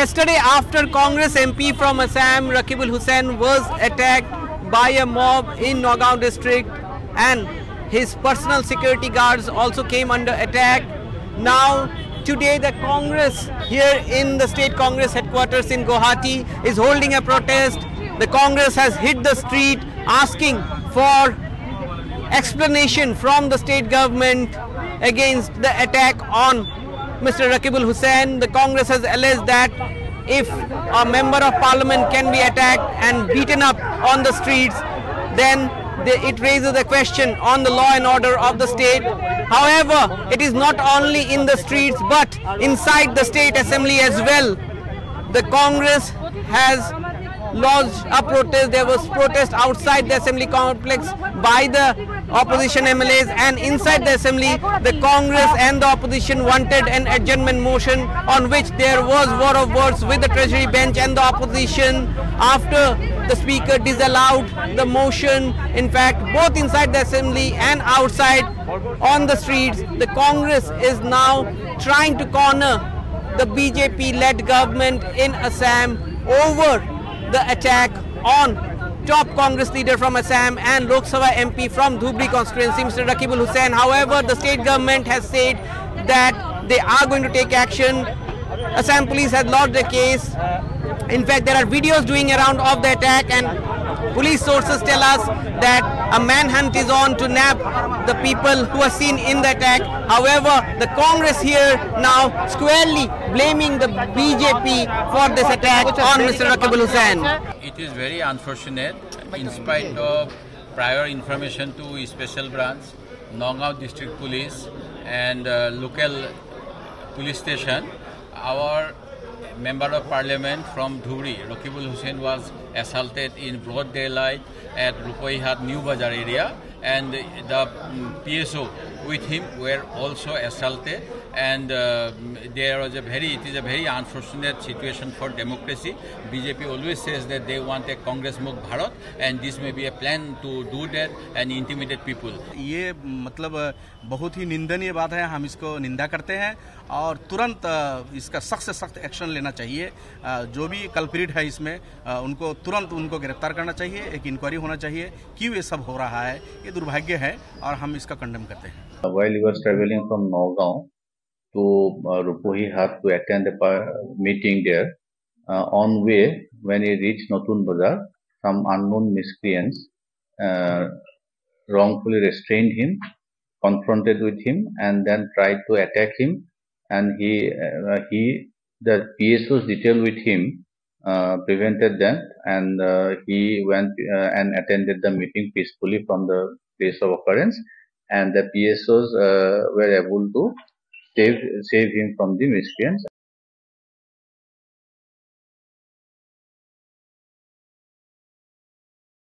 Yesterday, after Congress MP from Assam, Rakibul Hussain, was attacked by a mob in Nagaon district, and his personal security guards also came under attack. Now, today the Congress here in the State Congress headquarters in Guwahati is holding a protest. The Congress has hit the street asking for explanation from the state government against the attack on Mr. Rakibul Hussain. The Congress has alleged that if a member of parliament can be attacked and beaten up on the streets, then it raises a question on the law and order of the state. However, it is not only in the streets but inside the state assembly as well. The Congress has lodged a protest. There was protest outside the assembly complex by the opposition MLAs, and inside the assembly the Congress and the opposition wanted an adjournment motion on which there was war of words with the treasury bench and the opposition after the speaker disallowed the motion. In fact, both inside the assembly and outside on the streets, the Congress is now trying to corner the BJP-led government in Assam over the attack on top Congress leader from Assam and Lok Sabha MP from Dhubri constituency, Mr. Rakibul Hussain. However, the state government has said that they are going to take action. Assam police has lodged a case. In fact, there are videos doing around of the attack, and police sources tell us that a manhunt is on to nab the people who are seen in the attack. However, the Congress here now squarely blaming the BJP for this attack on Mr. Rakibul Hussain. It is very unfortunate, in spite of prior information to Special Branch, Nagaon District Police and local police station, our Member of Parliament from Dhubri, Rakibul Hussain, was assaulted in broad daylight at Rupoihat New Bazar area, and the PSO with him were also assaulted, and it is a very unfortunate situation for democracy. BJP always says that they want a Congress Mukh Bharat, and this may be a plan to do that and intimidate people. ये मतलब बहुत ही निंदनीय बात है, हम इसको निंदा करते हैं और तुरंत इसका सख्त से सख्त एक्शन लेना चाहिए। जो भी कल्प्रिट है इसमें उनको तुरंत उनको गिरफ्तार करना चाहिए, एक इंक्वायरी होना चाहिए क्यों ये सब हो रहा है। ये दुर्भाग्य है और हम इसका कंडेम करते हैं। While he was traveling from Nagaon to Rupoihat to attend a meeting there, on way when he reached Notun Bazar, some unknown miscreants wrongfully restrained him, confronted with him, and then tried to attack him. And the PSO's detail with him prevented them, and he went and attended the meeting peacefully from the place of occurrence. And the PSOs were able to save him from the miscreants.